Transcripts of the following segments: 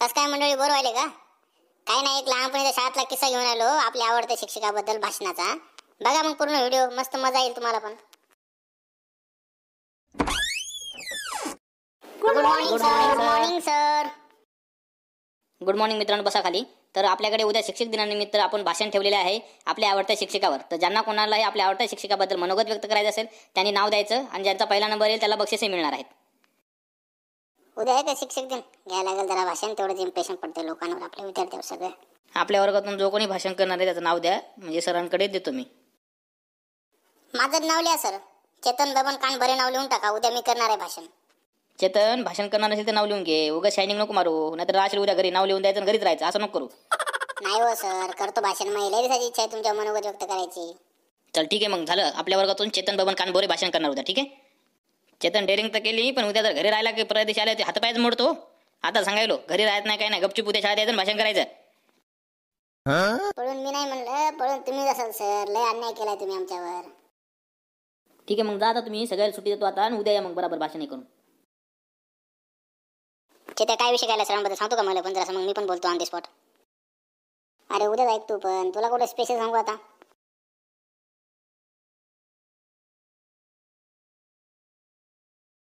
कस काय मंडळी बोर व्हायले का? काय नाही, एक लहानपणीच्या शाळेतला किस्सा घेऊन आलो आपल्या आवडत्या शिक्षकाबद्दल भाषणाचा. बघा मग पूर्ण व्हिडिओ, मस्त मजा येईल तुम्हाला पण. Good morning sir. Good morning sir. Good morning मित्रांनो, बसा खाली. तर आपल्याकडे उद्या शिक्षक दिनानिमित्त आपण भाषण ठेवलेले आहे आपल्या आवडत्या शिक्षकावर. तर ज्यांना कोणालाही आपल्या आवडत्या शिक्षकाबद्दल मनोगत व्यक्त करायचं असेल त्यांनी नाव द्यायचं आणि ज्यांचा पहिला नंबर येईल त्याला बक्षीसही मिळणार आहेत. उद्या आहे का शिक्षक दिन? घ्यायला लागेल जरा भाषण, तेवढंच इम्प्रेशन पडते लोकांवर, आपल्या विद्यार्थ्यावर सगळ्या. आपल्या वर्गातून जो कोणी भाषण करणार आहे त्याचं नाव द्या, म्हणजे सरांकडे देतो मी. माझं नाव लिहा सर. चेतन बबन कानभरे नाव लिहून टाका, उद्या मी करणार आहे भाषण. चेतन, भाषण करणार असेल तर नाव लिहून घे. उगा शायनिंग नको मारू, नाहीतर राहशील उद्या घरी. नाव लिहून द्यायचं आणि घरीच राहायचं, असं नको करू. नाही हो सर, करतो भाषण. महिला दिवसाची इच्छा आहे तुमच्या मनोगत व्यक्त करायची. चल ठीक आहे, मग झालं. आपल्या वर्गातून चेतन बबन कानभोरे भाषण करणार उद्या, ठीक आहे. चेतन डेअरिंग तर केली, पण उद्या जर घरी राहिला की परदेश आले ते हातपायच मोडतो. आता सांगायलो, घरी राहत नाही काय नाही, गपचूप उद्या शाळेत यायचं भाषण करायचं. पळून मी नाही म्हणलं, पळून तुम्ही असाल सर. लय अन्याय केलाय तुम्ही आमच्यावर. ठीक आहे, मग जा आता तुम्ही. सगळ्याला सुट्टी देतो आता आणि उद्या या मग बरोबर भाषण करून. चेत्या, काय विषय काय सरांबद्दल सांगतो का मला पण जरा? मग मी पण बोलतो ऑन द स्पॉट. अरे उद्याच ऐक तू, पण तुला कुठे स्पेशल सांगू आता.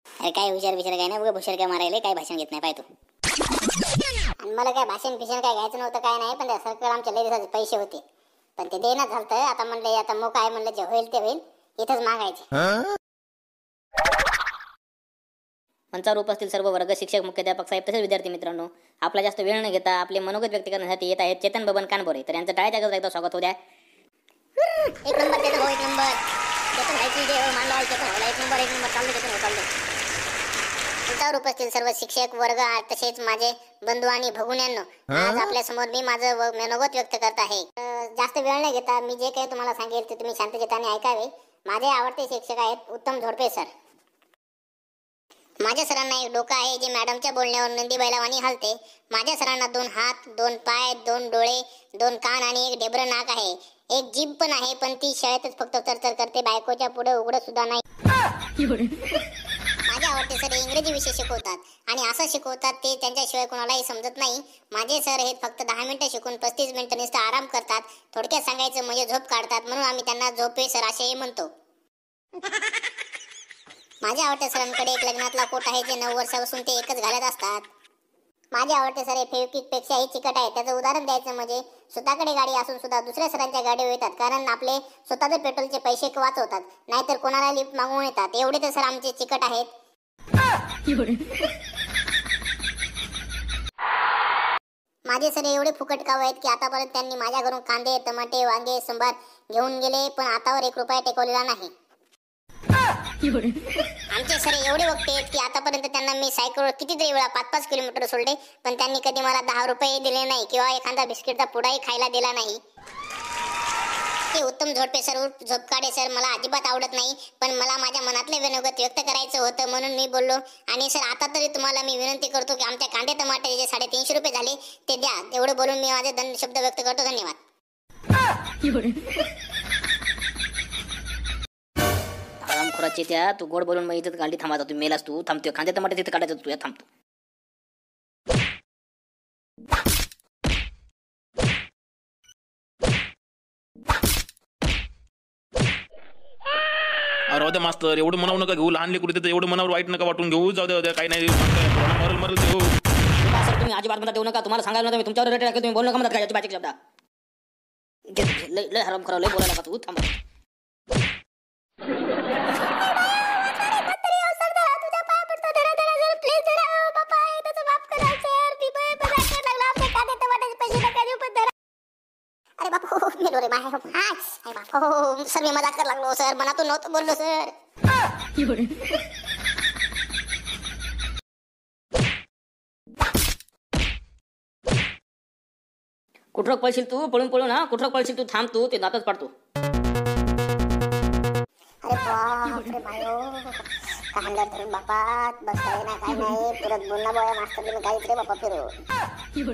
अरे काय हुशार विचार काय नाही, उगा हुशार काय मारायले, काय भाषण घेत नाही पाय तू. आणि मला काय भाषण फिषण काय घ्यायचं नव्हतं, काय नाही. पण त्या सरकार आमच्या लय दिवसाचे पैसे होते, पण ते देण्यात झालं. आता म्हणलं आता मोका आहे, म्हणलं जे होईल ते होईल, इथंच मागायचे. मंचावर उपस्थित सर्व वर्ग, शिक्षक, मुख्याध्यापक साहेब तसेच विद्यार्थी मित्रांनो, आपला जास्त वेळ न घेता आपले मनोगत व्यक्त करण्यासाठी येत आहेत चेतन बबन कानभोरे. तर यांचं टाळ्या जागेवर एकदा स्वागत होऊ द्या. एक नंबर चेतन, एक नंबर चेतन व्हायची जे मानला चेतन होला. एक नंबर चाललं चेतन, चाललं. मंचावर उपस्थित सर्व शिक्षक वर्ग तसेच माझे बंधू आणि भगिनींनो, आज आपल्या समोर मी माझं मनोगत व्यक्त करत आहे. जास्त वेळ न घेता मी जे काही तुम्हाला सांगेल ते तुम्ही शांतचित्ताने ऐकावे. माझे आवडते शिक्षक आहेत उत्तम झोडपे सर. माझ्या सरांना एक डोकं आहे जे मॅडमच्या बोलण्यावर नंदी बैलावानी हलते. माझ्या सरांना 2 हात, 2 पाय, 2 डोळे, 2 कान आणि एक ढेबरं नाक आहे. एक जीभ पण आहे, पण ती शाळेतच फक्त तरतर करते, बायकोच्या पुढे उघडत सुद्धा नाही. माझे आवडते सर इंग्रजी विषय शिकवतात आणि असं शिकवतात ते त्यांच्याशिवाय कोणालाही समजत नाही. माझे सर हे फक्त 10 मिनिटं शिकून 35 मिनिटं नुसतं आराम करतात. थोडक्यात सांगायचं म्हणजे झोप काढतात, म्हणून आम्ही त्यांना झोपे सर असेही म्हणतो. माझ्या आवडत्या सरांकडे एक लग्नातला कोट आहे जे 9 वर्षापासून ते एकच घालत असतात. माझे आवडते सर हे फेविक्विक पेक्षाही चिकट आहे. त्याचं उदाहरण द्यायचं म्हणजे स्वतःकडे गाडी असून सुद्धा दुसऱ्या सरांच्या गाडीवर येतात, कारण आपले स्वतःचे पेट्रोलचे पैसे वाचवतात. नाहीतर कोणाला लिफ्ट मागवून येतात. एवढे तर सर आमचे चिकट आहेत. माझे सर एवढे फुकट काव आहेत की आतापर्यंत त्यांनी माझ्या घरून कांदे, टमाटे, वांगे, संभार घेऊन गेले, पण आतावर 1 रुपया टेकवलेला नाही. आमचे सर एवढे वक्ते आहेत की आतापर्यंत त्यांना मी सायकलवर कितीतरी वेळा 5-5 किलोमीटर सोडले, पण त्यांनी कधी मला 10 रुपये दिले नाही किंवा एखादा बिस्किटचा पुडाही खायला दिला नाही. ते उत्तम झोडपे सर उर्फ झोपकाडे सर मला अजिबात आवडत नाही, पण मला माझ्या मनातले विनोगत व्यक्त करायचं होतं म्हणून मी बोललो. आणि सर आता तरी तुम्हाला मी विनंती करतो की आमच्या कांदे टमाटे जे 350 रुपये झाले ते द्या. एवढं बोलून मी माझे शब्द व्यक्त करतो. धन्यवाद. आरामखोराची त्या तू गोड बोलून मग इथं गाडी थांबा. तू मेलास, तू थांबतो. कांदे टमाटे तिथे काढायचं, तू या थांबतो. राहू द्या मास्तर, एवढं मनाव नका घेऊ. लहान लेकरू तिथं एवढं मनावर वाईट नका वाटून घेऊ. जाऊ द्या, काही नाही, मरल देऊ. सर तुम्ही अजिबात म्हणता देऊ नका. तुम्हाला सांगायला मी तुमच्यावर रेट तुम्ही बोलू नका म्हणतात काय बाकीचे शब्द. लय हराम खरा, लय बोलायला का तू? थांबा. अरे बापू, मेलो रे बाहेर. अरे बापू सर, मी मजाक करायला लागलो सर, मनातून नव्हतं बोललो सर. कुठं पळशील तू? पळून हा, कुठं पळशील तू? थांब तू, ते दातच पाडतो. अरे बापरे बायो, कांदा धरून बापा बस, काय नाही परत बोलणं बोया मास्तर, काहीच रे बापा फिरू.